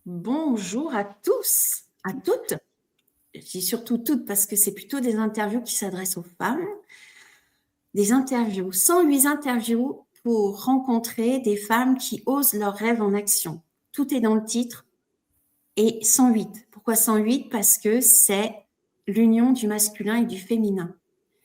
Bonjour à tous, à toutes. Je dis surtout toutes parce que c'est plutôt des interviews qui s'adressent aux femmes. Des interviews, 108 interviews pour rencontrer des femmes qui osent leurs rêves en action. Tout est dans le titre. Et 108. Pourquoi 108? Parce que c'est l'union du masculin et du féminin.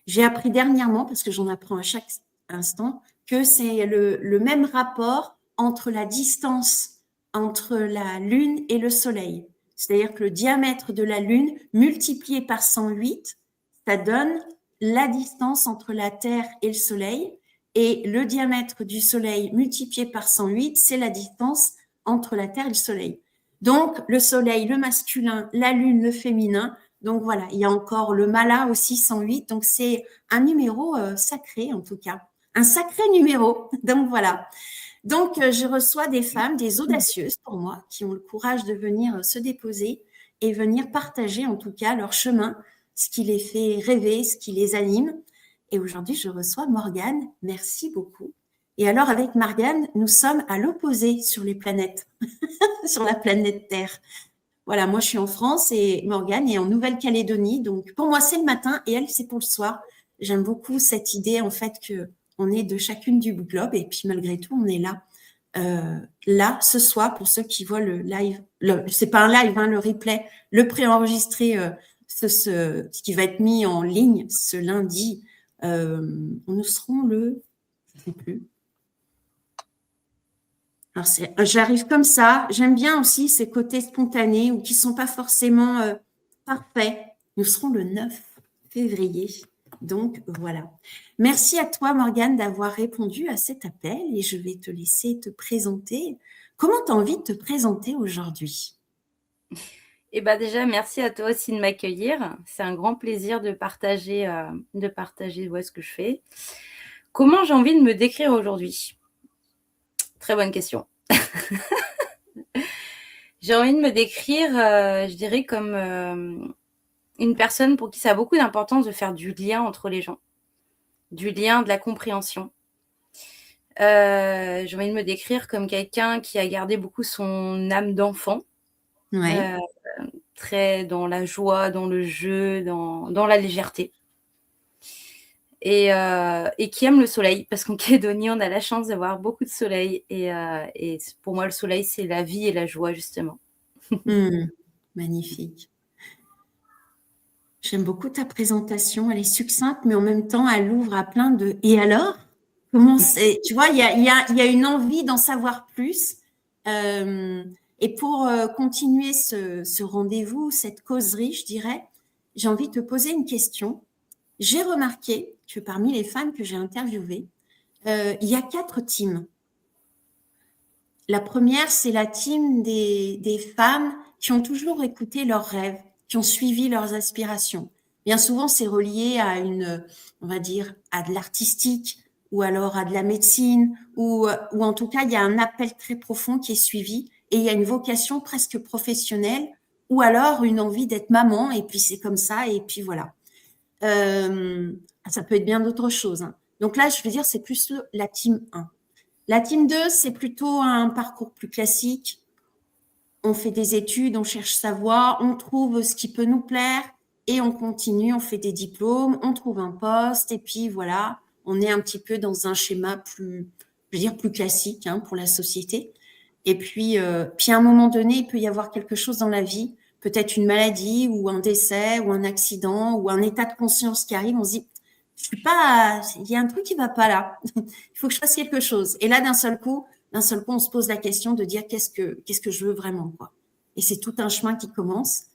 J'ai appris dernièrement, parce que j'en apprends à chaque instant, que c'est le même rapport entre la distance entre la Lune et le Soleil. C'est-à-dire que le diamètre de la Lune multiplié par 108, ça donne la distance entre la Terre et le Soleil. Et le diamètre du Soleil multiplié par 108, c'est la distance entre la Terre et le Soleil. Donc, le Soleil, le masculin, la Lune, le féminin. Donc voilà, il y a encore le Mala aussi 108. Donc c'est un numéro sacré en tout cas, un sacré numéro. Donc voilà. Donc je reçois des femmes, des audacieuses pour moi, qui ont le courage de venir se déposer et venir partager en tout cas leur chemin, ce qui les fait rêver, ce qui les anime. Et aujourd'hui, je reçois Morgane. Merci beaucoup. Et alors avec Morgane, nous sommes à l'opposé sur les planètes, sur la planète Terre. Voilà, moi je suis en France et Morgane est en Nouvelle-Calédonie. Donc pour moi c'est le matin et elle c'est pour le soir. J'aime beaucoup cette idée en fait que on est de chacune du globe et puis malgré tout on est là. Là ce soir pour ceux qui voient le live, c'est pas un live, hein, le replay, le préenregistré, ce qui va être mis en ligne ce lundi. Nous serons le, je sais plus. Alors j'arrive comme ça. J'aime bien aussi ces côtés spontanés ou qui sont pas forcément parfaits. Nous serons le 9 février. Donc voilà. Merci à toi Morgane d'avoir répondu à cet appel et je vais te laisser te présenter. Comment tu as envie de te présenter aujourd'hui? Eh ben déjà, merci à toi aussi de m'accueillir. C'est un grand plaisir de partager ce que je fais. Comment j'ai envie de me décrire aujourd'hui? Très bonne question. J'ai envie de me décrire, je dirais, comme une personne pour qui ça a beaucoup d'importance de faire du lien entre les gens, du lien, de la compréhension. J'ai envie de me décrire comme quelqu'un qui a gardé beaucoup son âme d'enfant. Ouais. Très dans la joie, dans le jeu, dans la légèreté. Et qui aime le soleil, parce qu'en Calédonie, on a la chance d'avoir beaucoup de soleil. Et pour moi, le soleil, c'est la vie et la joie, justement. Magnifique. J'aime beaucoup ta présentation. Elle est succincte, mais en même temps, elle ouvre à plein de « et alors ?» Comment c'est? Tu vois, il y a une envie d'en savoir plus. Et pour continuer ce rendez-vous, cette causerie, je dirais, j'ai envie de te poser une question. J'ai remarqué que parmi les femmes que j'ai interviewées, il y a 4 teams. La première, c'est la team des femmes qui ont toujours écouté leurs rêves, qui ont suivi leurs aspirations. Bien souvent, c'est relié à on va dire, à de l'artistique ou alors à de la médecine ou en tout cas, il y a un appel très profond qui est suivi et il y a une vocation presque professionnelle ou alors une envie d'être maman et puis c'est comme ça et puis voilà. Ça peut être bien d'autres choses, hein. Donc là, je veux dire, c'est plus la team 1. La team 2, c'est plutôt un parcours plus classique. On fait des études, on cherche sa voie, on trouve ce qui peut nous plaire et on continue, on fait des diplômes, on trouve un poste et puis voilà, on est un petit peu dans un schéma plus, je veux dire, plus classique, hein, pour la société. Et puis à un moment donné, il peut y avoir quelque chose dans la vie, peut-être une maladie ou un décès ou un accident ou un état de conscience qui arrive. On se dit, je suis pas, il y a un truc qui va pas là. Il faut que je fasse quelque chose. Et là, d'un seul coup, on se pose la question de dire qu'est-ce que je veux vraiment, quoi. Et c'est tout un chemin qui commence.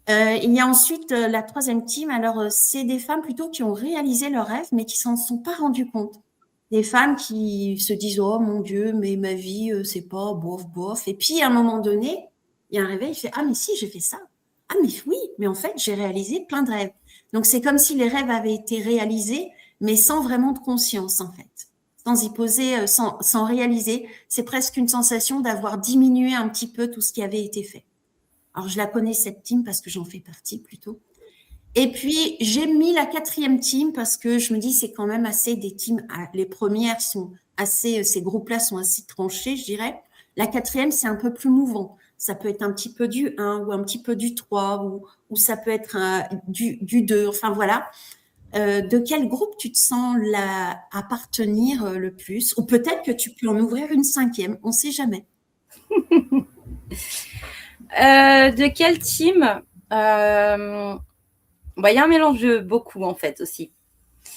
Il y a ensuite la troisième team. Alors, c'est des femmes plutôt qui ont réalisé leurs rêves, mais qui s'en sont pas rendues compte. Des femmes qui se disent, oh mon Dieu, mais ma vie, c'est pas bof, bof. Et puis, à un moment donné, il y a un réveil, il fait, ah, mais si, j'ai fait ça. Ah, mais oui, mais en fait, j'ai réalisé plein de rêves. Donc, c'est comme si les rêves avaient été réalisés, mais sans vraiment de conscience, en fait. Sans y poser, sans réaliser. C'est presque une sensation d'avoir diminué un petit peu tout ce qui avait été fait. Alors, je la connais, cette team, parce que j'en fais partie plutôt. Et puis, j'ai mis la 4e team parce que je me dis, c'est quand même assez des teams. Les premières sont assez, ces groupes-là sont assez tranchés, je dirais. La quatrième, c'est un peu plus mouvant. Ça peut être un petit peu du 1 ou un petit peu du 3 ou ça peut être du 2. Enfin, voilà. De quel groupe tu te sens appartenir le plus? Ou peut-être que tu peux en ouvrir une cinquième. On ne sait jamais. De quel team? Il y a un mélange de beaucoup, en fait, aussi.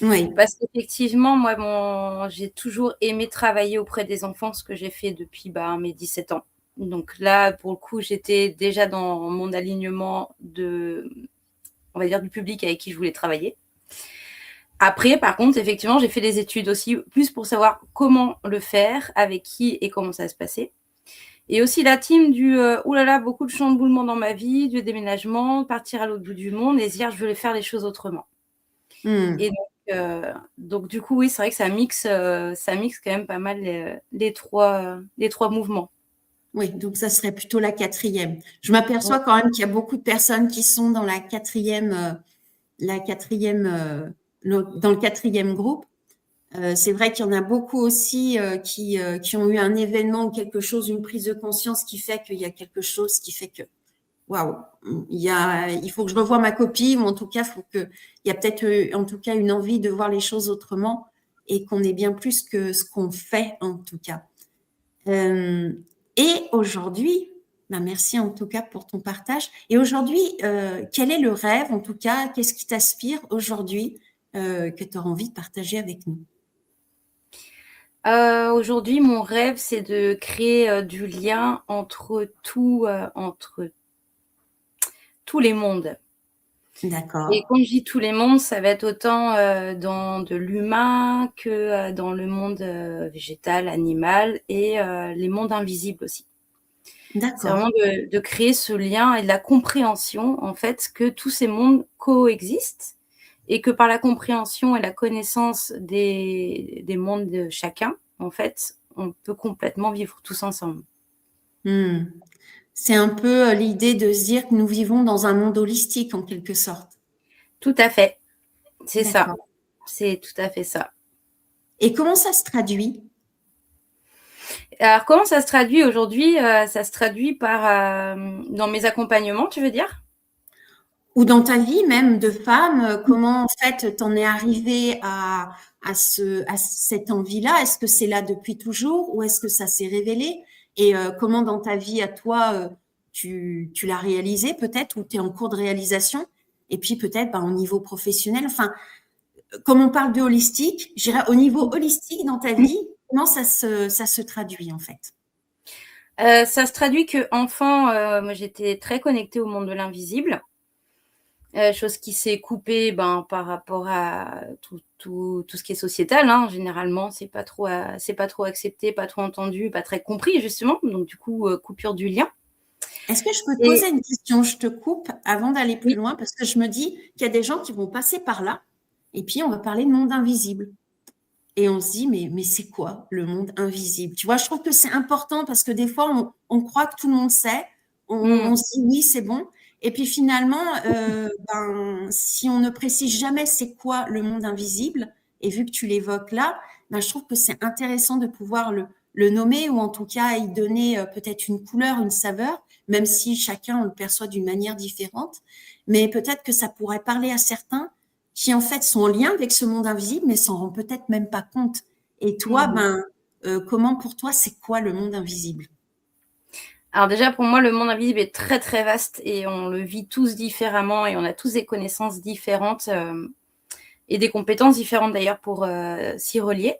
Oui. Parce qu'effectivement, moi, j'ai toujours aimé travailler auprès des enfants, ce que j'ai fait depuis mes 17 ans. Donc là, pour le coup, j'étais déjà dans mon alignement on va dire, du public avec qui je voulais travailler. Après, par contre, effectivement, j'ai fait des études aussi, plus pour savoir comment le faire, avec qui et comment ça se passait. Et aussi la team du oulala, beaucoup de chamboulements dans ma vie, du déménagement, partir à l'autre bout du monde et se dire je veux faire les choses autrement. Et donc, du coup, oui, c'est vrai que ça mixe quand même pas mal les trois mouvements. Oui, donc ça serait plutôt la quatrième. Je m'aperçois quand même qu'il y a beaucoup de personnes qui sont dans dans le quatrième groupe. C'est vrai qu'il y en a beaucoup aussi qui ont eu un événement ou quelque chose, une prise de conscience qui fait qu'il y a quelque chose qui fait que waouh, il faut que je revoie ma copie ou en tout cas, il y a peut-être en tout cas une envie de voir les choses autrement et qu'on est bien plus que ce qu'on fait en tout cas. Et aujourd'hui, merci en tout cas pour ton partage. Et aujourd'hui, quel est le rêve en tout cas? Qu'est-ce qui t'aspire aujourd'hui que tu auras envie de partager avec nous? Aujourd'hui, mon rêve, c'est de créer du lien entre tous les mondes. D'accord. Et quand je dis tous les mondes, ça va être autant dans de l'humain que dans le monde végétal, animal et les mondes invisibles aussi. C'est vraiment D'accord. de créer ce lien et de la compréhension, en fait, que tous ces mondes coexistent et que par la compréhension et la connaissance des mondes de chacun, en fait, on peut complètement vivre tous ensemble. C'est un peu l'idée de se dire que nous vivons dans un monde holistique en quelque sorte. Tout à fait, c'est ça. D'accord. C'est tout à fait ça. Et comment ça se traduit? Alors, comment ça se traduit aujourd'hui? Ça se traduit par dans mes accompagnements, tu veux dire? Ou dans ta vie même de femme, comment en fait t'en es arrivée à cette envie-là? Est-ce que c'est là depuis toujours ou est-ce que ça s'est révélé? Et comment dans ta vie à toi, tu l'as réalisé peut-être ou tu es en cours de réalisation? Et puis peut-être au niveau professionnel, enfin, comme on parle de holistique, je dirais au niveau holistique dans ta vie, comment ça se traduit en fait? Ça se traduit qu'enfant, moi j'étais très connectée au monde de l'invisible, chose qui s'est coupée par rapport à tout ce qui est sociétal, hein. Généralement, c'est pas trop accepté, pas trop entendu, pas très compris justement, donc du coup, coupure du lien. Est-ce que je peux te Et poser une question? Je te coupe avant d'aller plus oui, loin parce que je me dis qu'il y a des gens qui vont passer par là et puis on va parler de monde invisible. Et on se dit, mais c'est quoi le monde invisible? Tu vois, je trouve que c'est important parce que des fois, on croit que tout le monde sait. On se dit, oui, c'est bon. Et puis finalement, si on ne précise jamais c'est quoi le monde invisible, et vu que tu l'évoques là, je trouve que c'est intéressant de pouvoir le nommer ou en tout cas y donner peut-être une couleur, une saveur, même si chacun on le perçoit d'une manière différente. Mais peut-être que ça pourrait parler à certains qui en fait sont en lien avec ce monde invisible, mais s'en rendent peut-être même pas compte. Et toi, comment pour toi, c'est quoi le monde invisible? Alors déjà pour moi le monde invisible est très, très vaste et on le vit tous différemment et on a tous des connaissances différentes, et des compétences différentes d'ailleurs pour, s'y relier.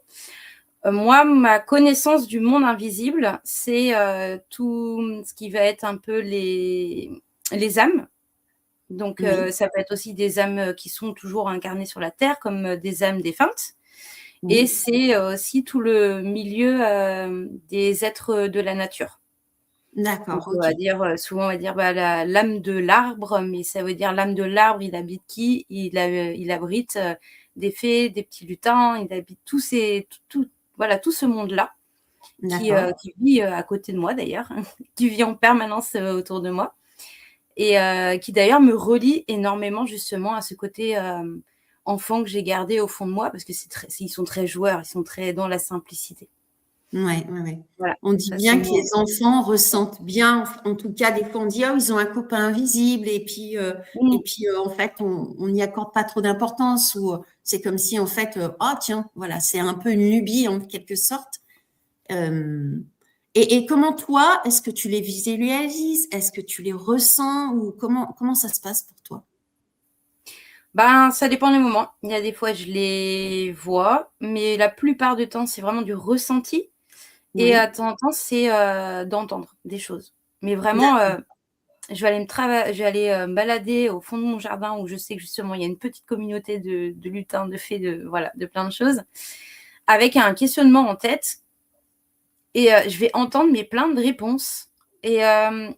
Moi, ma connaissance du monde invisible, c'est, tout ce qui va être un peu les âmes. Donc, Oui, ça peut être aussi des âmes, qui sont toujours incarnées sur la terre comme, des âmes défuntes et oui, c'est, aussi tout le milieu, des êtres de la nature. Donc d'accord, on ok, va dire, souvent on va dire, la l'âme de l'arbre, mais ça veut dire l'âme de l'arbre, il habite qui? Il abrite, des fées, des petits lutins, il habite tous ces tout voilà, tout ce monde-là d'accord, qui vit, à côté de moi d'ailleurs, qui vit en permanence, autour de moi et qui d'ailleurs me relie énormément justement à ce côté, enfant que j'ai gardé au fond de moi parce que ils sont très joueurs, ils sont très dans la simplicité. Ouais, ouais, ouais. Voilà, On dit ça c'est bien que mon les enfants ressentent bien, en tout cas, des fois on dit: «Oh, ils ont un copain invisible» mmh. en fait, on n'y accorde pas trop d'importance ou c'est comme si en fait, «Oh tiens», voilà, c'est un peu une lubie en quelque sorte. Hem et comment toi, est-ce que tu les visualises? Est-ce que tu les ressens ou comment ça se passe pour toi? Ben, ça dépend des moments. Il y a des fois, je les vois, mais la plupart du temps, c'est vraiment du ressenti et Oui, de temps en temps, c'est, d'entendre des choses. Mais vraiment, d'accord. je vais aller, me balader au fond de mon jardin où je sais que justement il y a une petite communauté de lutins, de fées, de voilà, de plein de choses, avec un questionnement en tête et je vais entendre mais plein de réponses et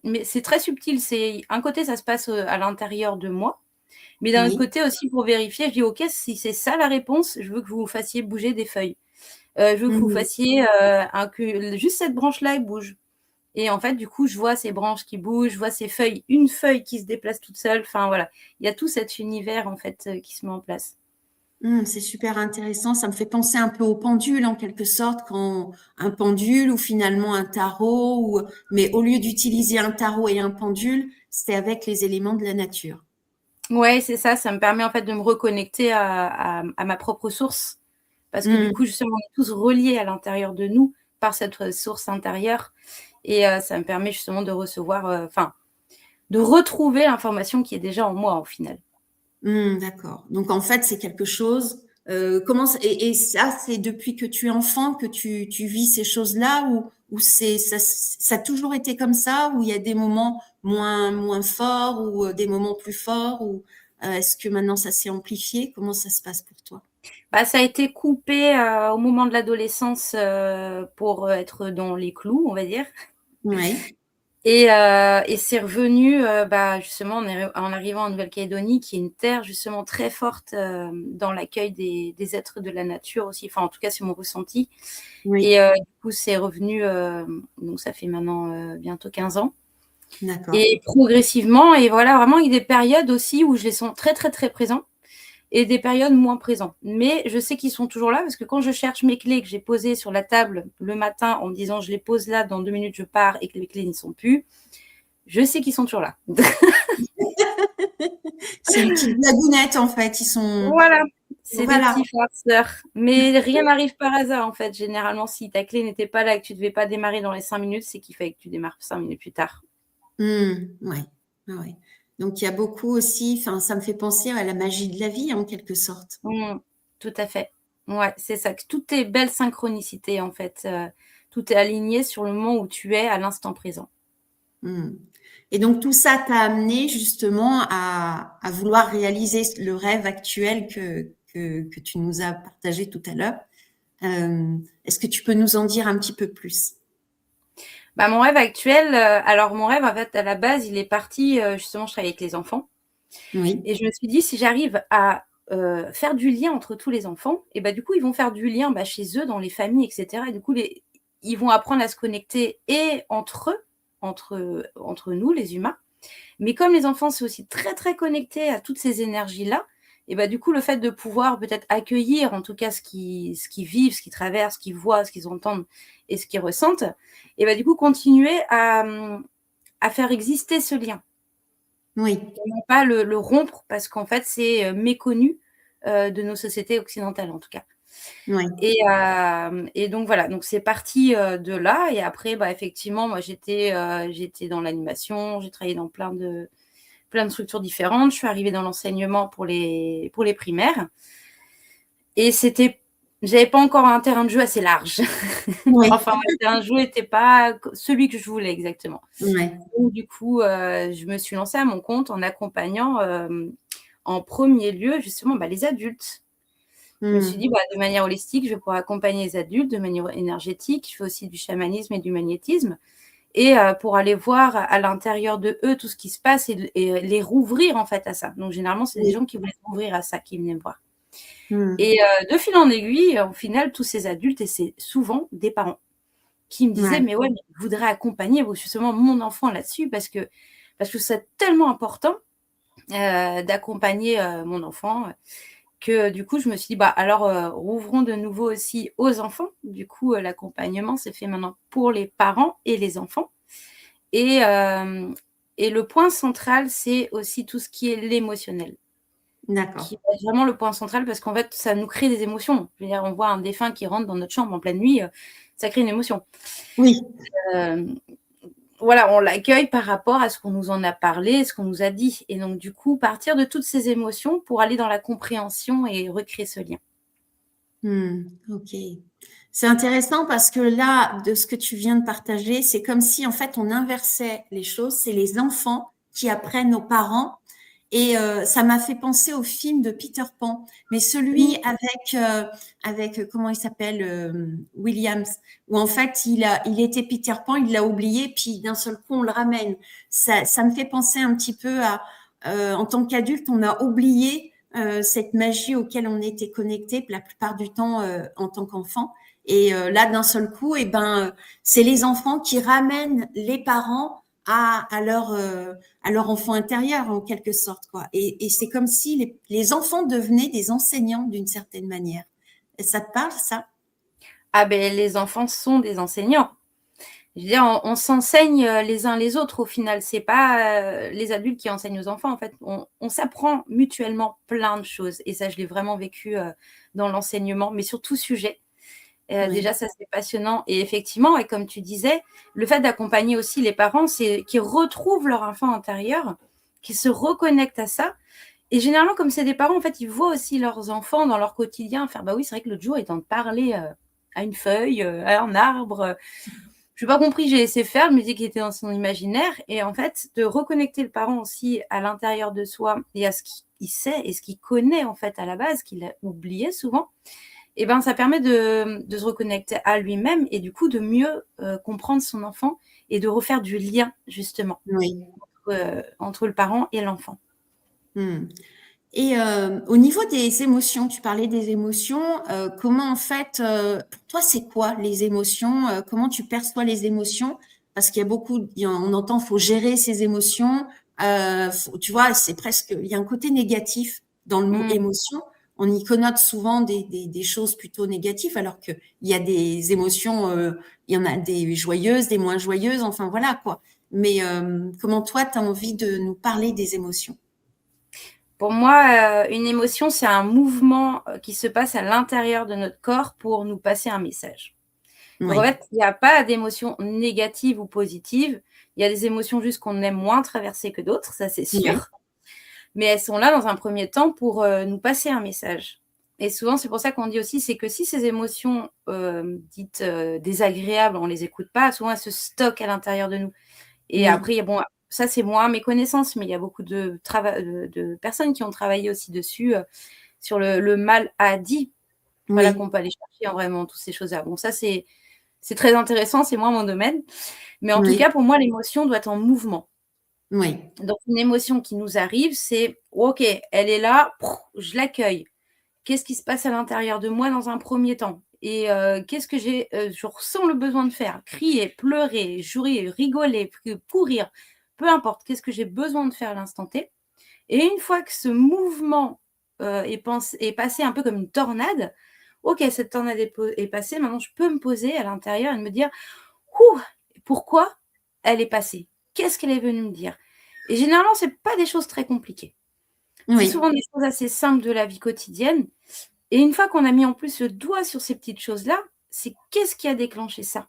mais c'est très subtil. C'est un côté, ça se passe, à l'intérieur de moi, mais d'un autre Oui. côté aussi pour vérifier, je dis: «OK, si c'est ça la réponse, je veux que vous fassiez bouger des feuilles. Je veux que vous Mmh. fassiez, un que juste cette branche-là, elle bouge». Et en fait, du coup, je vois ces branches qui bougent, je vois ces feuilles, une feuille qui se déplace toute seule. Enfin voilà, il y a tout cet univers en fait, qui se met en place. C'est super intéressant. Ça me fait penser un peu au pendule en quelque sorte, quand un pendule ou finalement un tarot, mais au lieu d'utiliser un tarot et un pendule, c'était avec les éléments de la nature. Ouais, c'est ça, ça me permet en fait de me reconnecter à ma propre source. Parce que du Mmh, coup, justement, on est tous reliés à l'intérieur de nous par cette, source intérieure et ça me permet justement de recevoir, enfin, de retrouver l'information qui est déjà en moi, au final. d'accord. Donc en fait, c'est quelque chose. Et ça, c'est depuis que tu es enfant que tu vis ces choses-là ou ça a toujours été comme ça ou il y a des moments moins forts ou des moments plus forts ou est-ce que maintenant ça s'est amplifié? Comment ça se passe pour toi? Bah, ça a été coupé, au moment de l'adolescence, pour, être dans les clous, on va dire. Oui, Et c'est revenu, bah, justement en arrivant en Nouvelle-Calédonie, qui est une terre justement très forte, dans l'accueil des êtres de la nature aussi. Enfin, en tout cas, c'est mon ressenti oui, et du coup, c'est revenu, donc ça fait maintenant, bientôt 15 ans d'accord. et progressivement et voilà, vraiment il y a des périodes aussi où je les sens très, très, très présents et des périodes moins présents. Mais je sais qu'ils sont toujours là parce que quand je cherche mes clés que j'ai posées sur la table le matin en me disant: «Je les pose là, dans 2 minutes je pars» et que les clés n'y sont plus, je sais qu'ils sont toujours là. C'est une petite blagounette en fait, ils sont Voilà, c'est des voilà. petits farceurs, mais rien n'arrive par hasard, en fait. Généralement, si ta clé n'était pas là et que tu devais pas démarrer dans les 5 minutes, c'est qu'il fallait que tu démarres 5 minutes plus tard. Ouais, ouais, ouais. Donc il y a beaucoup aussi enfin ça me fait penser à la magie de la vie en quelque sorte. Mmh, tout à fait. Ouais, c'est ça, que tout est belle synchronicité, en fait, tout est aligné sur le moment où tu es à l'instant présent. Mmh. Et donc tout ça t'a amené justement à vouloir réaliser le rêve actuel que tu nous as partagé tout à l'heure. Est-ce que tu peux nous en dire un petit peu plus? Bah, mon rêve actuel, alors mon rêve, en fait, à la base, il est parti, justement, je travaille avec les enfants Oui, et je me suis dit: «Si j'arrive à, faire du lien entre tous les enfants et bah, du coup, ils vont faire du lien, bah, chez eux, dans les familles et cetera et du coup, ils vont apprendre à se connecter et entre eux, entre nous, les humains. Mais comme les enfants, c'est aussi très, très connecté à toutes ces énergies-là et bah, du coup, le fait de pouvoir peut-être accueillir, en tout cas, ce qu'ils vivent, ce qu'ils traversent, ce qu'ils voient, ce qu'ils entendent et ce qu'ils ressentent et bah, du coup, continuer à faire exister ce lien oui, et non pas le rompre parce qu'en fait, c'est, méconnu, de nos sociétés occidentales, en tout cas oui. et donc voilà, donc c'est parti, de là et après, bah, effectivement, moi, j'étais dans l'animation, j'ai travaillé dans plein de structures différentes. Je suis arrivée dans l'enseignement pour les primaires et j'avais pas encore un terrain de jeu assez large. Oui, Enfin, mon terrain de jeu était pas celui que je voulais exactement. ouais. Donc du coup, je me suis lancée à mon compte en accompagnant, en premier lieu justement, bah, les adultes. Je me suis Mmh. dit: «Bah, de manière holistique, je vais pouvoir accompagner les adultes de manière énergétique». Je fais aussi du chamanisme et du magnétisme et pour aller voir à l'intérieur de eux tout ce qui se passe et les rouvrir en fait à ça. Donc généralement, c'est des Oui. gens qui voulaient s'ouvrir à ça qui venaient me voir Mmh. et de fil en aiguille, au final, tous ces adultes et c'est souvent des parents qui me disaient: Ouais. «Mais ouais, mais je voudrais accompagner justement mon enfant là-dessus parce que c'est tellement important, d'accompagner, mon enfant». que du coup, je me suis dit, alors rouvrons de nouveau aussi aux enfants. Du coup, l'accompagnement s'est fait maintenant pour les parents et les enfants. Et le point central, c'est aussi tout ce qui est l'émotionnel. D'accord. Qui est vraiment le point central parce qu'en fait, ça nous crée des émotions. Je veux dire, on voit un défunt qui rentre dans notre chambre en pleine nuit, ça crée une émotion. Oui. Voilà, on l'accueille par rapport à ce qu'on nous en a parlé, ce qu'on nous a dit. Et donc, du coup, partir de toutes ces émotions pour aller dans la compréhension et recréer ce lien. Ok. C'est intéressant parce que là, de ce que tu viens de partager, c'est comme si en fait on inversait les choses. C'est les enfants qui apprennent aux parents. Et ça m'a fait penser au film de Peter Pan, mais celui avec comment il s'appelle, Williams, où en fait il était Peter Pan, il l'a oublié, puis d'un seul coup on le ramène. Ça me fait penser un petit peu à en tant qu'adulte, on a oublié cette magie auquel on était connecté la plupart du temps en tant qu'enfant. Et là, d'un seul coup, c'est les enfants qui ramènent les parents à leur enfant intérieur en quelque sorte, quoi. Et c'est comme si les enfants devenaient des enseignants d'une certaine manière. Et ça te parle, ça? Ah ben, les enfants sont des enseignants. Je veux dire, on s'enseigne les uns les autres au final. C'est pas les adultes qui enseignent aux enfants. En fait, on s'apprend mutuellement plein de choses. Et ça, je l'ai vraiment vécu dans l'enseignement, mais sur tout sujet. Oui. Déjà, ça, c'est passionnant. Et effectivement, et comme tu disais, le fait d'accompagner aussi les parents, c'est qu'ils retrouvent leur enfant intérieur, qu'ils se reconnectent à ça. Et généralement, comme c'est des parents, en fait, ils voient aussi leurs enfants dans leur quotidien faire, bah oui, c'est vrai que l'autre jour, il tente de parler à une feuille, à un arbre. Je n'ai pas compris, j'ai laissé faire, je me dis qu'il était dans son imaginaire. Et en fait, de reconnecter le parent aussi à l'intérieur de soi et à ce qu'il sait et ce qu'il connaît en fait à la base, qu'il a oublié souvent, et ben, ça permet de se reconnecter à lui-même et du coup de mieux comprendre son enfant et de refaire du lien justement Oui. entre le parent et l'enfant. Et au niveau des émotions, tu parlais des émotions. Comment en fait, pour toi, c'est quoi les émotions? Comment tu perçois les émotions? Parce qu'il y a on entend, faut gérer ses émotions. Tu vois, c'est presque, il y a un côté négatif dans le mot émotion. On y connote souvent des choses plutôt négatives, alors que il y a des émotions, il y en a des joyeuses, des moins joyeuses. Enfin voilà quoi. Mais comment toi, tu as envie de nous parler des émotions? Pour moi, une émotion, c'est un mouvement qui se passe à l'intérieur de notre corps pour nous passer un message. Donc en Oui. fait, il n'y a pas d'émotions négatives ou positives. Il y a des émotions juste qu'on aime moins traverser que d'autres, ça c'est Oui. sûr. Mais elles sont là dans un premier temps pour nous passer un message. Et souvent, c'est pour ça qu'on dit aussi, c'est que si ces émotions dites désagréables, on ne les écoute pas, souvent elles se stockent à l'intérieur de nous. Et Oui. après, bon, ça c'est moi, mes connaissances, mais il y a beaucoup de personnes qui ont travaillé aussi dessus, sur le mal à dit. Voilà, Oui. qu'on peut aller chercher en vraiment toutes ces choses-là. Bon, ça c'est très intéressant, c'est moins mon domaine. Mais en tout Oui. cas, pour moi, l'émotion doit être en mouvement. Oui. Donc une émotion qui nous arrive, c'est OK, elle est là, je l'accueille. Qu'est-ce qui se passe à l'intérieur de moi dans un premier temps? Et qu'est-ce que je ressens le besoin de faire? Crier, pleurer, jouer, rigoler, courir, peu importe. Qu'est-ce que j'ai besoin de faire à l'instant T? Et une fois que ce mouvement est passé un peu comme une tornade, OK, cette tornade est passée, maintenant je peux me poser à l'intérieur et me dire: «Ouh, pourquoi elle est passée? Qu'est-ce qu'elle est venue me dire?» Et généralement, c'est pas des choses très compliquées. C'est Oui. souvent des choses assez simples de la vie quotidienne. Et une fois qu'on a mis en plus le doigt sur ces petites choses-là, c'est qu'est-ce qui a déclenché ça?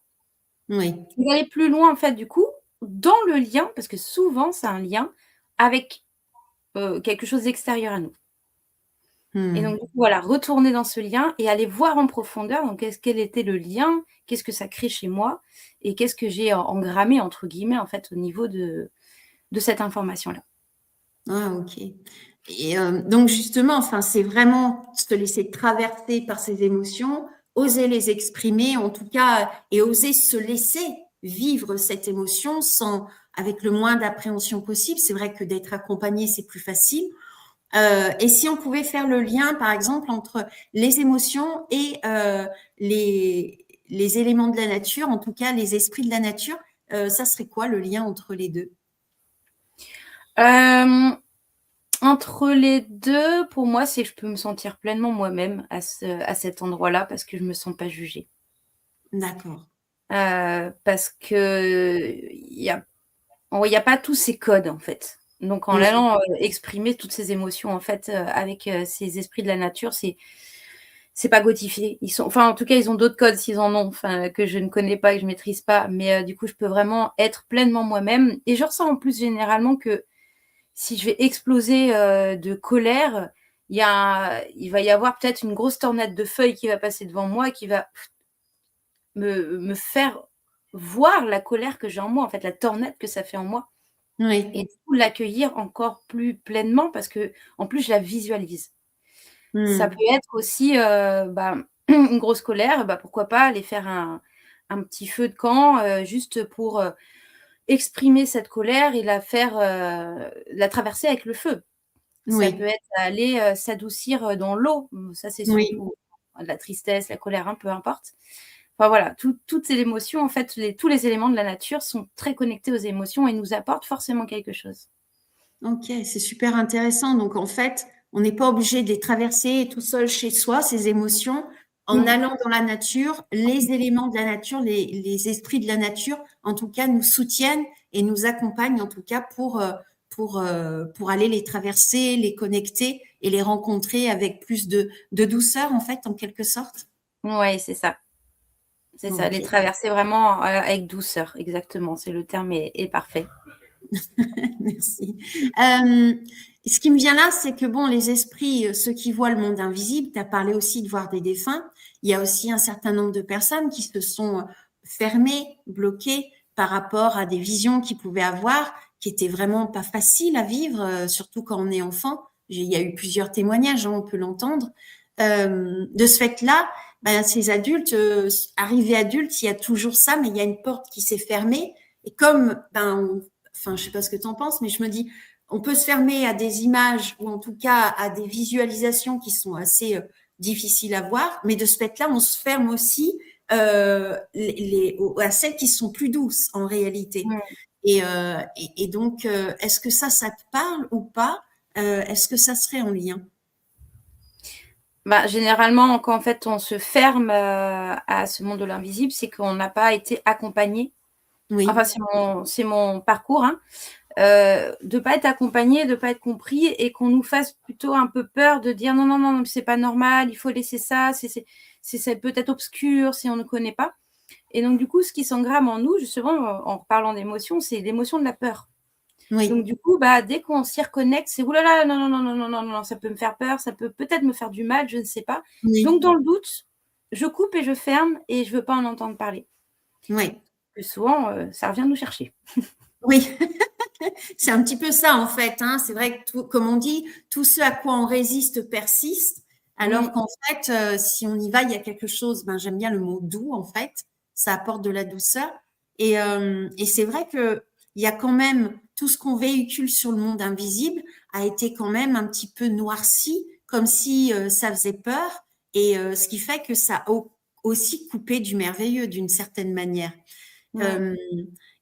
Oui. Et d'aller plus loin, en fait, du coup, dans le lien, parce que souvent, c'est un lien avec quelque chose d'extérieur à nous. Et donc, du coup, voilà, retourner dans ce lien et aller voir en profondeur, donc quel était le lien? Qu'est-ce que ça crée chez moi? Et qu'est-ce que j'ai «engrammé» entre guillemets, en fait, au niveau de cette information-là. Ah, OK. Et donc justement, enfin, c'est vraiment se laisser traverser par ses émotions, oser les exprimer, en tout cas, et oser se laisser vivre cette émotion sans avec le moins d'appréhension possible. C'est vrai que d'être accompagné, c'est plus facile. Et si on pouvait faire le lien, par exemple, entre les émotions et les éléments de la nature, en tout cas les esprits de la nature, ça serait quoi le lien entre les deux? Entre les 2, pour moi, c'est que je peux me sentir pleinement moi-même à cet endroit-là parce que je me sens pas jugée. D'accord. Parce qu'il y a pas tous ces codes, en fait. Donc en Oui, allant, exprimer toutes ces émotions, en fait, avec, ces esprits de la nature, c'est pas codifié. Ils sont enfin, en tout cas, ils ont d'autres codes s'ils en ont, enfin, que je ne connais pas, que je maîtrise pas. Mais, du coup, je peux vraiment être pleinement moi-même et je ressens en plus généralement que si je vais exploser, de colère, il va y avoir peut-être une grosse tornade de feuilles qui va passer devant moi et qui va me faire voir la colère que j'ai en moi, en fait, la tornade que ça fait en moi oui. et du coup l'accueillir encore plus pleinement parce qu'en plus je la visualise. Ça peut Mmh. être aussi, une grosse colère, bah, pourquoi pas aller faire un petit feu de camp, juste pour, exprimer cette colère et la traverser avec le feu. Ça peut Oui, être aller, s'adoucir, dans l'eau, ça c'est oui. surtout la tristesse, la colère, hein, peu importe. Enfin voilà, toutes ces émotions en fait, tous les éléments de la nature sont très connectés aux émotions et nous apportent forcément quelque chose. OK, c'est super intéressant. Donc, en fait, on n'est pas obligé de les traverser tout seul chez soi, ces émotions. En Mmh. allant dans la nature, les éléments de la nature, les esprits de la nature, en tout cas, nous soutiennent et nous accompagnent, en tout cas, pour aller les traverser, les connecter et les rencontrer avec plus de douceur, en fait, en quelque sorte. Ouais, c'est ça. C'est ça, les OK. traverser vraiment, avec douceur, exactement, c'est le terme est parfait. Merci. Ce qui me vient là, c'est que bon, les esprits, ceux qui voient le monde invisible, tu as parlé aussi de voir des défunts. Il y a aussi un certain nombre de personnes qui se sont fermées, bloquées par rapport à des visions qu'ils pouvaient avoir, qui étaient vraiment pas faciles à vivre, surtout quand on est enfant. Il y a eu plusieurs témoignages, hein, on peut l'entendre. De ce fait-là, ben, ces adultes, arrivés adultes, il y a toujours ça, mais il y a une porte qui s'est fermée. Et comme ben, enfin, je sais pas ce que tu en penses, mais je me dis, on peut se fermer à des images ou en tout cas à des visualisations qui sont assez difficiles à voir, mais de ce fait-là, on se ferme aussi à celles qui sont plus douces en réalité. Mmh. Et donc, est-ce que ça te parle ou pas? Est-ce que ça serait en lien? Bah, généralement, quand en fait on se ferme, à ce monde de l'invisible, c'est qu'on n'a pas été accompagné. Enfin, Oui, c'est mon parcours, hein, de pas être accompagné, de pas être compris et qu'on nous fasse plutôt un peu peur de dire: «Non, non, non, non, c'est pas normal, il faut laisser ça, c'est peut-être obscur si on ne connaît pas» et donc du coup, ce qui s'engramme en nous justement, en reparlant d'émotions, c'est l'émotion de la peur. Donc oui, du coup, bah, dès qu'on s'y reconnecte, c'est: «Ouh là là, non, non, non, non, non, non, non, ça peut me faire peur, ça peut peut-être me faire du mal, je ne sais pas». Donc oui, dans le doute, je coupe et je ferme et je veux pas en entendre parler. oui, Plus souvent, ça revient nous chercher. oui. C'est un petit peu ça en fait, hein. C'est vrai que tout, comme on dit, tout ce à quoi on résiste persiste. Alors Mmh, qu'en fait, si on y va, il y a quelque chose. Ben, j'aime bien le mot doux en fait. Ça apporte de la douceur. Et c'est vrai que il y a quand même tout ce qu'on véhicule sur le monde invisible a été quand même un petit peu noirci, comme si ça faisait peur. Et ce qui fait que ça a aussi coupé du merveilleux d'une certaine manière. mmh. Euh,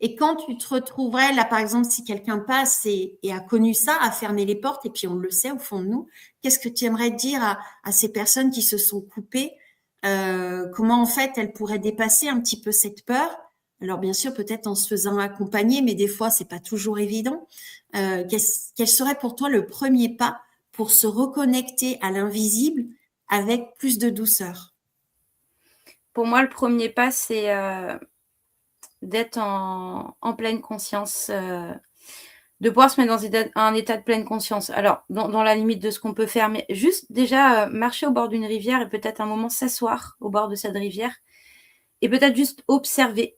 et quand tu te retrouverais, là, par exemple, si quelqu'un passe et a connu ça, a fermé les portes, et puis on le sait au fond de nous, qu'est-ce que tu aimerais dire à ces personnes qui se sont coupées? Comment, en fait, elles pourraient dépasser un petit peu cette peur? Alors, bien sûr, peut-être en se faisant accompagner, mais des fois, c'est pas toujours évident. Quel serait pour toi le premier pas pour se reconnecter à l'invisible avec plus de douceur? Pour moi, le premier pas, c'est, d'être en pleine conscience, de pouvoir se mettre dans un état de pleine conscience. Alors, dans la limite de ce qu'on peut faire, mais juste déjà, marcher au bord d'une rivière et peut-être un moment s'asseoir au bord de cette rivière et peut-être juste observer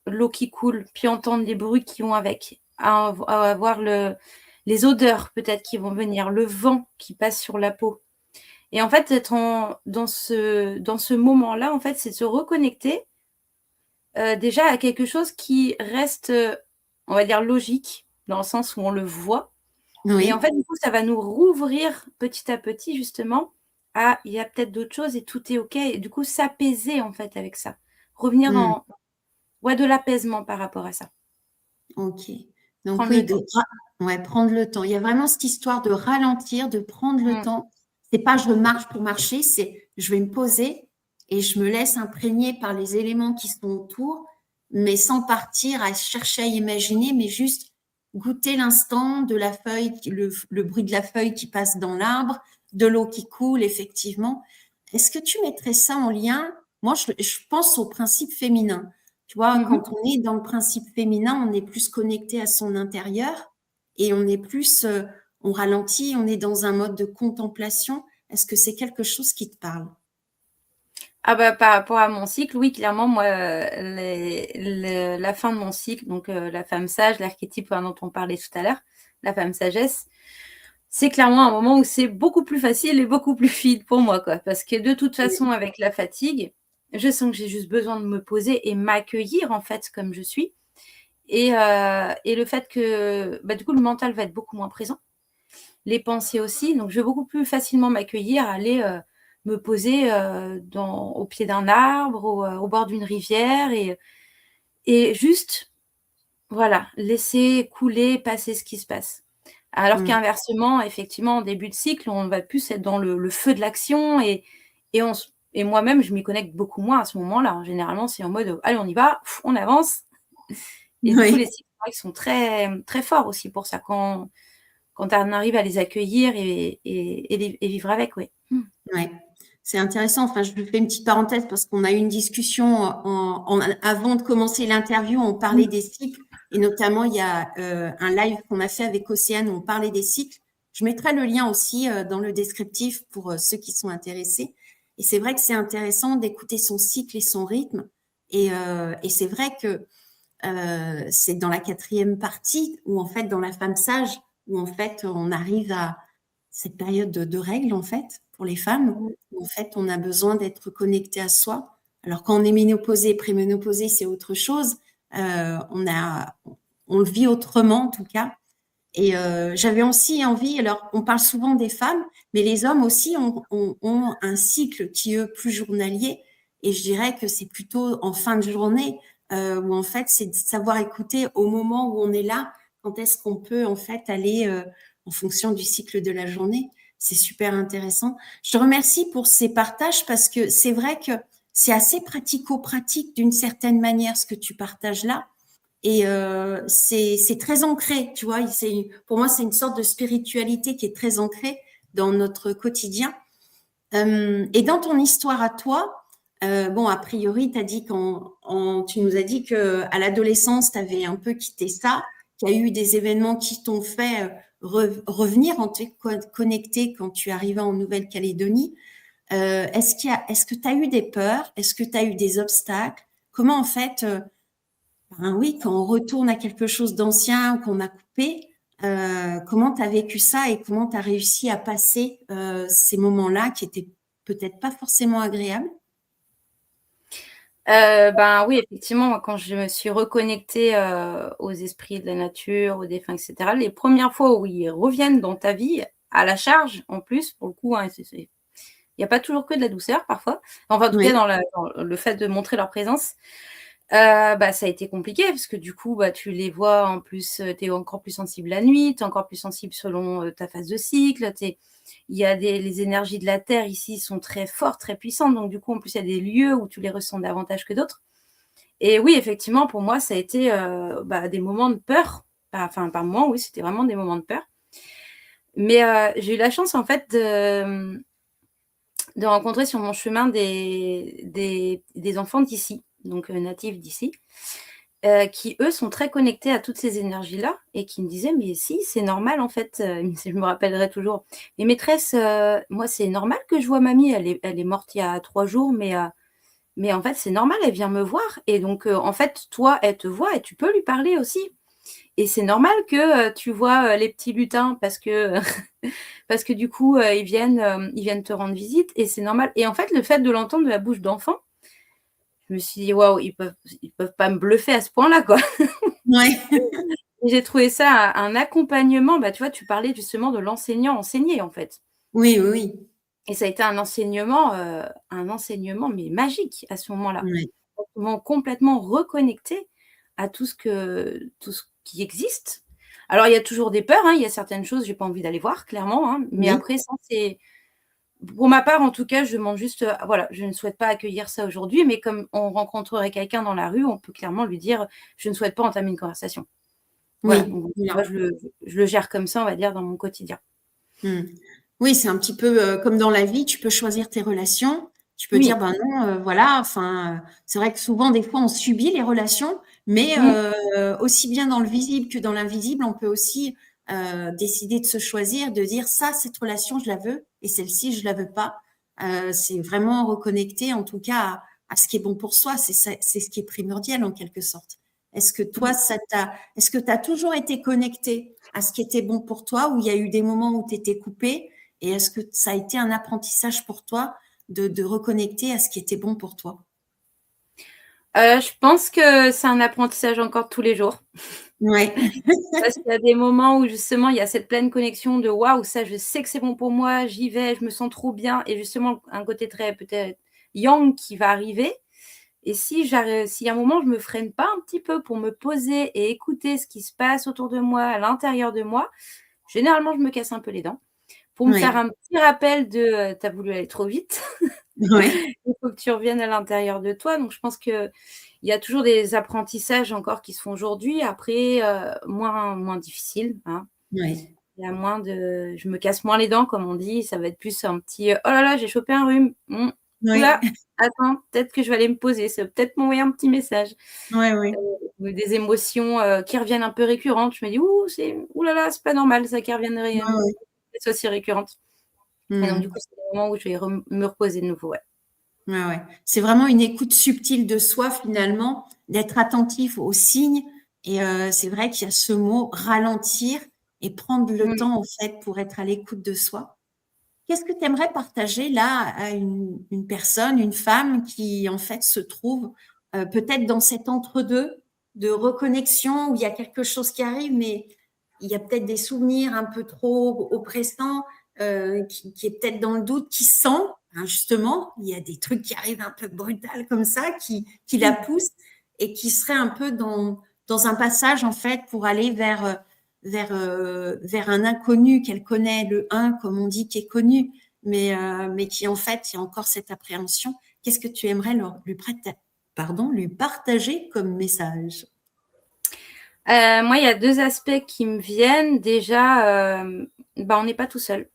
l'eau qui coule, puis entendre les bruits qui vont avec, à avoir les odeurs peut-être qui vont venir, le vent qui passe sur la peau et en fait, être dans ce moment-là, en fait, c'est de se reconnecter, déjà à quelque chose qui reste, on va dire logique, dans le sens où on le voit et en Oui. fait, du coup, ça va nous rouvrir petit à petit justement à il y a peut-être d'autres choses et tout est OK et du coup s'apaiser en fait avec ça. Revenir Hmm. dans ouais, de l'apaisement par rapport à ça. Ok. Donc Prendre oui, le temps. ouais, prendre le temps. Il y a vraiment cette histoire de ralentir, de prendre le Mmh. temps. C'est pas je marche pour marcher, c'est je vais me poser et je me laisse imprégner par les éléments qui sont autour, mais sans partir à chercher à imaginer, mais juste goûter l'instant de la feuille, le bruit de la feuille qui passe dans l'arbre, de l'eau qui coule, effectivement. Est-ce que tu mettrais ça en lien? Moi, je pense au principe féminin. Tu vois, Mmh. quand on est dans le principe féminin, on est plus connecté à son intérieur et on est plus, on ralentit, on est dans un mode de contemplation. Est-ce que c'est quelque chose qui te parle? Ah bah, par rapport à mon cycle, oui, clairement, moi, la fin de mon cycle, donc la femme sage, l'archétype, dont on parlait tout à l'heure, la femme sagesse, c'est clairement un moment où c'est beaucoup plus facile et beaucoup plus fluide pour moi, quoi. Parce que de toute façon, avec la fatigue, je sens que j'ai juste besoin de me poser et m'accueillir, en fait, comme je suis. Et le fait que, bah, du coup, le mental va être beaucoup moins présent, les pensées aussi, donc je vais beaucoup plus facilement m'accueillir, aller, me poser, au pied d'un arbre, au bord d'une rivière et juste, voilà, laisser couler, passer ce qui se passe. Alors Mmh. qu'inversement, effectivement, en début de cycle, on va plus être dans le feu de l'action et moi-même, je m'y connecte beaucoup moins à ce moment-là. Généralement, c'est en mode: «Allez, on y va, on avance». Et du coup, les Oui. cycles, c'est vrai qu'ils sont très, très forts aussi pour ça, quand on arrive à les accueillir et vivre avec, oui. Mmh. Ouais, c'est intéressant. Enfin, je fais une petite parenthèse parce qu'on a eu une discussion avant de commencer l'interview, on Mmh. parlait des cycles et notamment il y a un live qu'on a fait avec Océane où on parlait des cycles. Je mettrai le lien aussi dans le descriptif pour ceux qui sont intéressés. Et c'est vrai que c'est intéressant d'écouter son cycle et son rythme. Et c'est vrai que c'est dans la 4e partie où en fait, dans la femme sage, où en fait, on arrive à cette période de règles en fait pour les femmes, Mmh. où en fait, on a besoin d'être connecté à soi. Alors quand on est ménopausée, préménopausée, c'est autre chose. On le vit autrement en tout cas. Et j'avais aussi envie, alors on parle souvent des femmes, mais les hommes aussi ont un cycle qui est plus journalier. Et je dirais que c'est plutôt en fin de journée, où en fait c'est de savoir écouter au moment où on est là, quand est-ce qu'on peut en fait aller en fonction du cycle de la journée. C'est super intéressant. Je te remercie pour ces partages parce que c'est vrai que c'est assez pratico-pratique d'une certaine manière ce que tu partages là. Et c'est très ancré, tu vois. Pour moi, c'est une sorte de spiritualité qui est très ancrée dans notre quotidien. Et dans ton histoire à toi, bon, a priori, tu nous as dit que à l'adolescence, tu avais un peu quitté ça, qu'il y a eu des événements qui t'ont fait revenir, en te connecter quand tu arrivais en Nouvelle-Calédonie. Est-ce que tu as eu des peurs? Est-ce que tu as eu des obstacles? Comment en fait ben oui, quand on retourne à quelque chose d'ancien qu'on a coupé, comment tu as vécu ça et comment tu as réussi à passer ces moments-là qui étaient peut-être pas forcément agréables? Ben, oui, effectivement, moi, quand je me suis reconnectée, aux esprits de la nature, aux défunts et cetera, les premières fois où ils reviennent dans ta vie, à la charge, en plus, pour le coup, hein, il y a pas toujours que de la douceur, parfois. Enfin, en tout cas, Oui, dans le fait de montrer leur présence. Bah, ça a été compliqué parce que du coup, bah, tu les vois en plus, tu es encore plus sensible la nuit, tu es encore plus sensible selon, ta phase de cycle, il y a les énergies de la terre ici sont très fortes, très puissantes, donc du coup, en plus, il y a des lieux où tu les ressens davantage que d'autres et oui, effectivement, pour moi, ça a été, bah, des moments de peur. Enfin, par moments, oui, c'était vraiment des moments de peur. Mais, j'ai eu la chance en fait de rencontrer sur mon chemin des enfants d'ici, donc, natifs d'ici. Qui eux sont très connectés à toutes ces énergies-là et qui me disaient: «Mais si, c'est normal en fait», je me rappellerai toujours: «Mais maîtresse, moi c'est normal que je vois mamie, elle est morte il y a 3 jours, mais en fait c'est normal, elle vient me voir et donc en fait toi, elle te voit et tu peux lui parler aussi et c'est normal que, tu vois, les petits lutins parce que parce que du coup, ils viennent te rendre visite et c'est normal» et en fait le fait de l'entendre de la bouche d'enfant, je me suis dit: «Waouh, ils peuvent pas me bluffer à ce point-là, quoi». ouais. Et j'ai trouvé ça un accompagnement, bah, tu vois, tu parlais justement de l'enseignant enseigné, en fait Oui, oui, oui. et ça a été un enseignement, mais magique à ce moment-là. Ouais. Complètement reconnecté à tout ce qui existe Alors, il y a toujours des peurs, hein, il y a certaines choses, j'ai pas envie d'aller voir, clairement, hein, mais Oui, après ça, c'est pour ma part, en tout cas, je demande juste, voilà, je ne souhaite pas accueillir ça aujourd'hui, mais comme on rencontrerait quelqu'un dans la rue, on peut clairement lui dire: «Je ne souhaite pas entamer une conversation». Voilà, oui, donc moi, voilà. je le gère comme ça, on va dire, dans mon quotidien. Mmh. Oui, c'est un petit peu, comme dans la vie, tu peux choisir tes relations. Tu peux dire: Oui. «Ben non, voilà», enfin, c'est vrai que souvent, des fois, on subit les relations, mais Mmh. aussi bien dans le visible que dans l'invisible, on peut aussi, décider de se choisir, de dire: «Ça, cette relation, je la veux et celle-ci, je la veux pas». C'est vraiment reconnecter, en tout cas, à ce qui est bon pour soi. C'est ce qui est primordial, en quelque sorte. Est-ce que toi, est-ce que tu as toujours été connecté à ce qui était bon pour toi, ou il y a eu des moments où tu étais coupé, et est-ce que ça a été un apprentissage pour toi de reconnecter à ce qui était bon pour toi? Je pense que c'est un apprentissage encore tous les jours. Ouais. Parce qu'il y a des moments où justement il y a cette pleine connexion de: «Waouh, ça je sais que c'est bon pour moi, j'y vais, je me sens trop bien» et justement un côté très peut-être yang qui va arriver et si à un moment je me freine pas un petit peu pour me poser et écouter ce qui se passe autour de moi, à l'intérieur de moi, généralement je me casse un peu les dents pour me faire Ouais. un petit rappel de, «Tu as voulu aller trop vite, Ouais. il faut que tu reviennes à l'intérieur de toi». Donc je pense qu'il y a toujours des apprentissages encore qui se font aujourd'hui, après, moins difficiles, hein. Ouais. Il y a moins de je me casse moins les dents comme on dit, ça va être plus un petit, «Oh là là, j'ai chopé un rhume. Mmh, ouh Ouais. là, attends, peut-être que je vais aller me poser, ça va peut-être m'envoyer un petit message». Ouais, ouais. Ou des émotions, qui reviennent un peu récurrentes. Je me dis: ouh là là, c'est pas normal ça qui revienne Ouais, ouais. qu'elles soient si récurrentes». Et donc du coup, Mmh. c'est le moment où je vais me reposer de nouveau, ouais. Ouais, ouais. C'est vraiment une écoute subtile de soi, finalement, d'être attentif aux signes, et c'est vrai qu'il y a ce mot ralentir et prendre le Mmh. temps, en fait, pour être à l'écoute de soi. Qu'est-ce que tu aimerais partager là à une personne, une femme qui en fait se trouve, peut-être dans cet entre-deux de reconnexion, où il y a quelque chose qui arrive, mais il y a peut-être des souvenirs un peu trop oppressants, qui est peut-être dans le doute, qui sent, hein, justement, il y a des trucs qui arrivent un peu brutal comme ça, qui la poussent, et qui serait un peu dans un passage, en fait, pour aller vers un inconnu qu'elle connaît, le un, comme on dit, qui est connu, mais qui, en fait, il y a encore cette appréhension. Qu'est-ce que tu aimerais lui partager comme message? Moi, il y a 2 aspects qui me viennent. Déjà, bah, on n'est pas tout seul.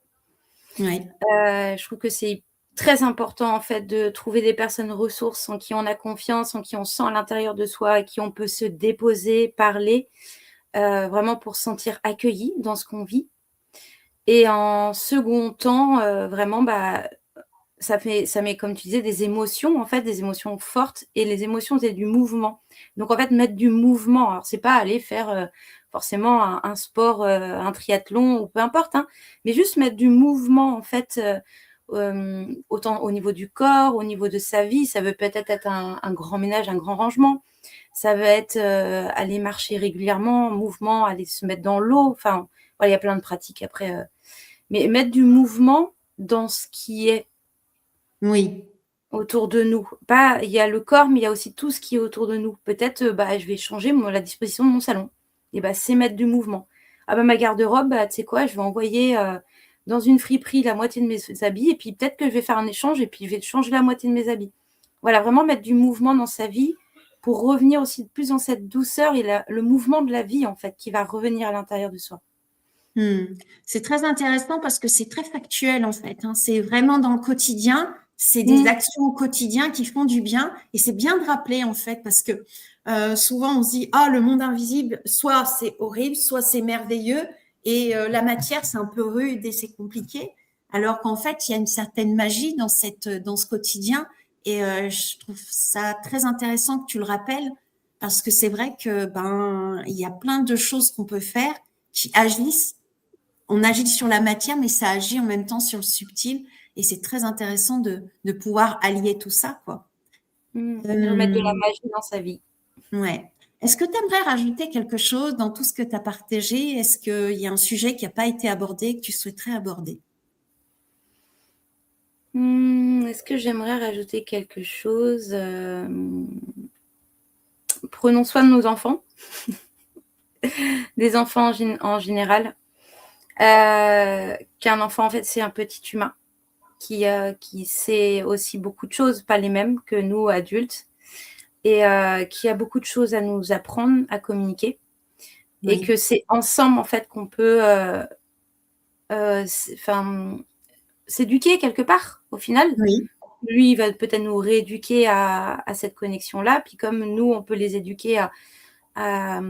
Oui, Je trouve que c'est très important, en fait, de trouver des personnes ressources en qui on a confiance, en qui on sent à l'intérieur de soi, à qui on peut se déposer, parler, vraiment pour se sentir accueilli dans ce qu'on vit et en second temps, vraiment, bah, ça met, comme tu disais, des émotions, en fait, des émotions fortes et les émotions, c'est du mouvement. Donc en fait, mettre du mouvement, alors c'est pas aller faire, forcément un sport, un triathlon ou peu importe, hein, mais juste mettre du mouvement, en fait, autant au niveau du corps, au niveau de sa vie. Ça veut peut-être être un grand ménage, un grand rangement. Ça va être, aller marcher régulièrement, mouvement, aller se mettre dans l'eau. Enfin, voilà, il y a plein de pratiques après, mais mettre du mouvement dans ce qui est oui, autour de nous. Pas il y a le corps, mais il y a aussi tout ce qui est autour de nous. Peut-être, bah, je vais changer la disposition de mon salon et bah, c'est mettre du mouvement. Ah bah, ma garde-robe, bah, tu sais quoi? Je vais envoyer, dans une friperie la moitié de mes habits et puis peut-être que je vais faire un échange et puis je vais changer la moitié de mes habits. Voilà, vraiment mettre du mouvement dans sa vie pour revenir aussi plus dans cette douceur et le mouvement de la vie, en fait, qui va revenir à l'intérieur de soi. mmh. C'est très intéressant parce que c'est très factuel, en fait, hein. C'est vraiment dans le quotidien, c'est des Mmh. actions au quotidien qui font du bien, et c'est bien de rappeler, en fait, parce que, souvent on se dit: «Ah, le monde invisible, soit c'est horrible, soit c'est merveilleux, et la matière, c'est un peu rude et c'est compliqué». Alors qu'en fait, il y a une certaine magie dans ce quotidien, et je trouve ça très intéressant que tu le rappelles, parce que c'est vrai que, ben, il y a plein de choses qu'on peut faire qui agissent. On agit sur la matière, mais ça agit en même temps sur le subtil, et c'est très intéressant de pouvoir allier tout ça, quoi. Mmh. Remettre de la Hem, magie dans sa vie. ouais. Est-ce que tu aimerais rajouter quelque chose dans tout ce que tu as partagé? Est-ce qu'il y a un sujet qui a pas été abordé, que tu souhaiterais aborder? Est-ce que j'aimerais rajouter quelque chose? Prenons soin de nos enfants. des enfants en général. Qu'un enfant, en fait, c'est un petit humain qui sait aussi beaucoup de choses, pas les mêmes que nous, adultes, et qui a beaucoup de choses à nous apprendre, à communiquer, et Oui, que c'est ensemble, en fait, qu'on peut s'éduquer quelque part, au final. oui, Lui, il va peut-être nous rééduquer à cette connexion-là, puis comme nous, on peut les éduquer à,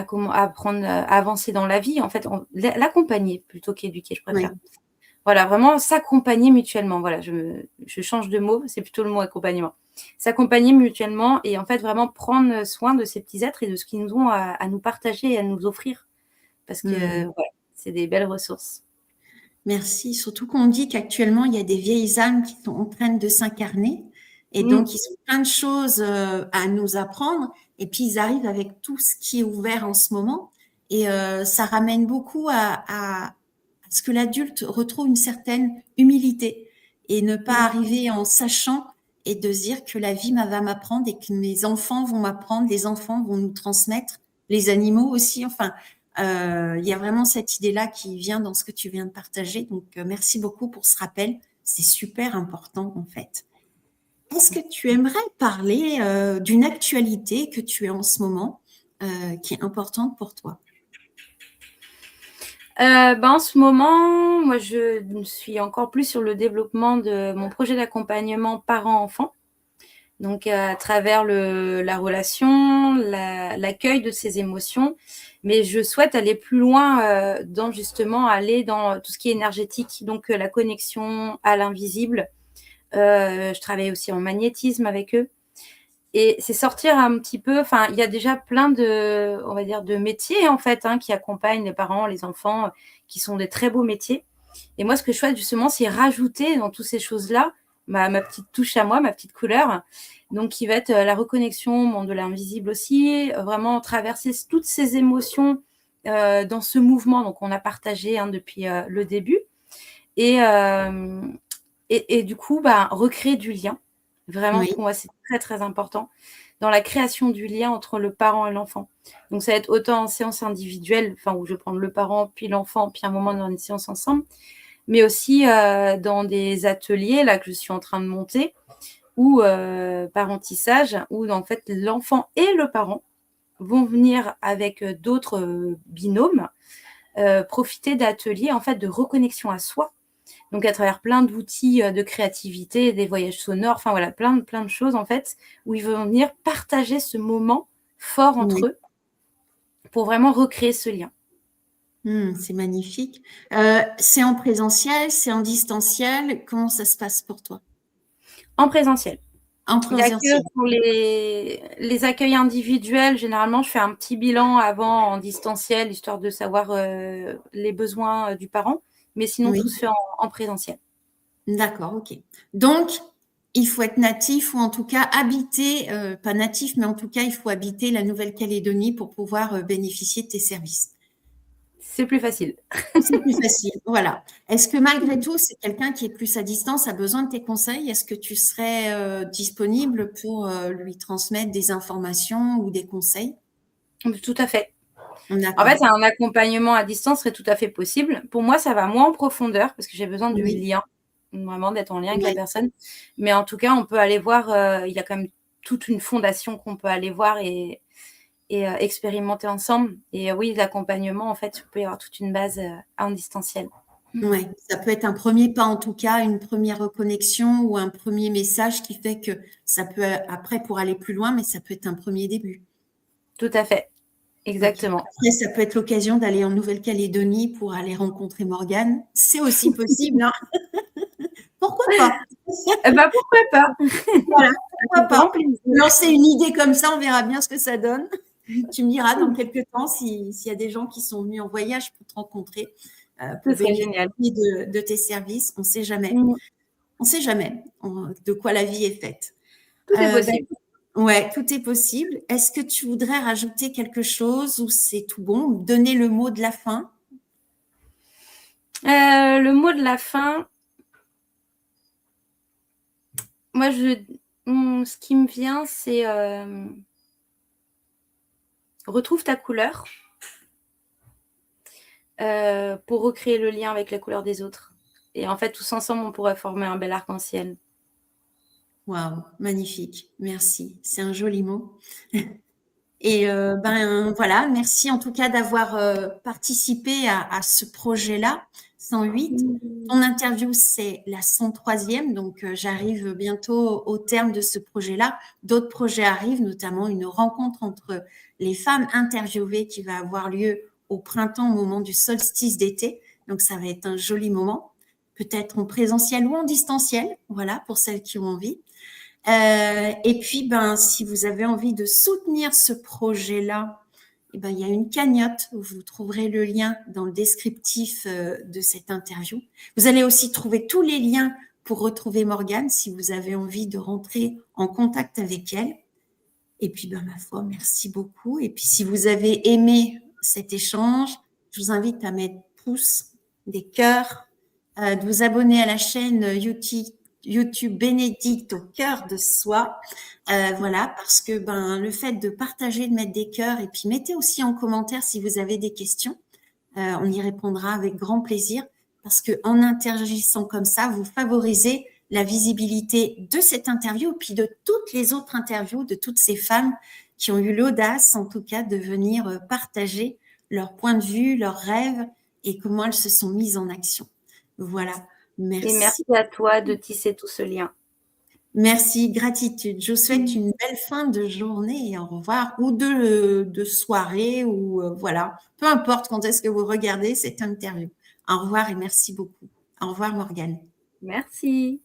comment apprendre à avancer dans la vie, en fait, l'accompagner plutôt qu'éduquer, je préfère. oui. Voilà, vraiment s'accompagner mutuellement. Voilà, je change de mot, c'est plutôt le mot accompagnement. S'accompagner mutuellement et en fait vraiment prendre soin de ces petits êtres et de ce qu'ils nous ont à nous partager et à nous offrir. Parce que Hmm. voilà, c'est des belles ressources. Merci. Surtout qu'on dit qu'actuellement, il y a des vieilles âmes qui sont en train de s'incarner. Et Mm. donc, ils ont plein de choses à nous apprendre. Et puis, ils arrivent avec tout ce qui est ouvert en ce moment. Et ça ramène beaucoup à ce que l'adulte retrouve une certaine humilité et ne pas Mm. arriver en sachant et de se dire que la vie va m'apprendre et que mes enfants vont m'apprendre, les enfants vont nous transmettre, les animaux aussi. Enfin, il y a vraiment cette idée-là qui vient dans ce que tu viens de partager. Donc, merci beaucoup pour ce rappel. C'est super important, en fait. Est-ce que tu aimerais parler d'une actualité que tu as en ce moment qui est importante pour toi? En ce moment, moi, je suis encore plus sur le développement de mon projet d'accompagnement parents-enfants. Donc, à travers la relation, l'accueil de ces émotions. Mais je souhaite aller plus loin dans justement aller dans tout ce qui est énergétique, donc la connexion à l'invisible. Je travaille aussi en magnétisme avec eux. Et c'est sortir un petit peu, enfin, il y a déjà plein de, on va dire, de métiers, en fait, qui accompagnent les parents, les enfants, qui sont des très beaux métiers. Et moi, ce que je souhaite, justement, c'est rajouter dans toutes ces choses-là ma petite touche à moi, ma petite couleur. Donc, qui va être la reconnexion au monde de l'invisible aussi, vraiment traverser toutes ces émotions dans ce mouvement donc on a partagé depuis le début. Et, du coup, recréer du lien. Vraiment, Oui, pour moi, c'est très, très important dans la création du lien entre le parent et l'enfant. Donc, ça va être autant en séance individuelle, où je vais prendre le parent, puis l'enfant, puis un moment dans une séance ensemble, mais aussi dans des ateliers là que je suis en train de monter, ou parentissage, où en fait l'enfant et le parent vont venir avec d'autres binômes profiter d'ateliers en fait de reconnexion à soi. Donc à travers plein d'outils de créativité, des voyages sonores, enfin voilà, plein de choses en fait, où ils vont venir partager ce moment fort entre oui. eux pour vraiment recréer ce lien. C'est magnifique. C'est en présentiel, c'est en distanciel. Comment ça se passe pour toi? En présentiel. En Il n'y a que présentiel. pour les accueils individuels, généralement, je fais un petit bilan avant en distanciel, histoire de savoir les besoins du parent. Mais sinon, Oui, tout se fait en présentiel. d'accord, ok. Donc, il faut être natif ou en tout cas habiter, pas natif, mais en tout cas, il faut habiter la Nouvelle-Calédonie pour pouvoir bénéficier de tes services. C'est plus facile. C'est plus facile, voilà. Est-ce que malgré tout, c'est quelqu'un qui est plus à distance, a besoin de tes conseils? Est-ce que tu serais disponible pour lui transmettre des informations ou des conseils? Tout à fait. En D'accord. fait, un accompagnement à distance serait tout à fait possible. Pour moi, ça va moins en profondeur parce que j'ai besoin du Oui, lien, vraiment d'être en lien avec la oui. personne. Mais en tout cas, on peut aller voir, il y a quand même toute une fondation qu'on peut aller voir et expérimenter ensemble. Et oui, l'accompagnement, en fait, il peut y avoir toute une base en distanciel. Ouais, ça peut être un premier pas en tout cas, une première reconnexion ou un premier message qui fait que ça peut après pour aller plus loin, mais ça peut être un premier début. Tout à fait, Ok. exactement. Après, ça peut être l'occasion d'aller en Nouvelle-Calédonie pour aller rencontrer Morgane. C'est aussi possible, hein. Pourquoi pas? Pourquoi pas? Voilà, pourquoi Avec grand pas? plaisir. Lancer une idée comme ça, on verra bien ce que ça donne. Tu me diras dans quelques temps s'il y a des gens qui sont venus en voyage pour te rencontrer, Ce pour serait bénéficier génial. de tes services. On ne sait jamais. Mm. On ne sait jamais de quoi la vie est faite. Tout est Bah, possible. ouais, tout est possible. Est-ce que tu voudrais rajouter quelque chose ou c'est tout bon? Donner le mot de la fin? Le mot de la fin, moi, ce qui me vient, c'est retrouve ta couleur pour recréer le lien avec la couleur des autres. Et en fait, tous ensemble, on pourrait former un bel arc-en-ciel. Waouh, magnifique. Merci. C'est un joli mot. Et voilà, merci en tout cas d'avoir participé à ce projet-là, 108. Ton interview, c'est la 103e, donc j'arrive bientôt au terme de ce projet-là. D'autres projets arrivent, notamment une rencontre entre les femmes interviewées qui va avoir lieu au printemps, au moment du solstice d'été. Donc ça va être un joli moment, peut-être en présentiel ou en distanciel, voilà, pour celles qui ont envie. Et puis, si vous avez envie de soutenir ce projet-là, il y a une cagnotte. Vous trouverez le lien dans le descriptif de cette interview. Vous allez aussi trouver tous les liens pour retrouver Morgane si vous avez envie de rentrer en contact avec elle. Et puis, ma foi, merci beaucoup. Et puis, si vous avez aimé cet échange, je vous invite à mettre pouce, des cœurs, de vous abonner à la chaîne YouTube Bénédicte au cœur de soi. Voilà, parce que le fait de partager, de mettre des cœurs, et puis mettez aussi en commentaire si vous avez des questions. On y répondra avec grand plaisir, parce que en interagissant comme ça, vous favorisez la visibilité de cette interview, puis de toutes les autres interviews de toutes ces femmes qui ont eu l'audace, en tout cas, de venir partager leur point de vue, leurs rêves et comment elles se sont mises en action. Voilà. Merci. Et merci à toi de tisser tout ce lien. Merci, gratitude. Je vous souhaite une belle fin de journée et au revoir, ou de soirée, ou voilà. Peu importe quand est-ce que vous regardez cette interview. Au revoir et merci beaucoup. Au revoir, Morgane. Merci.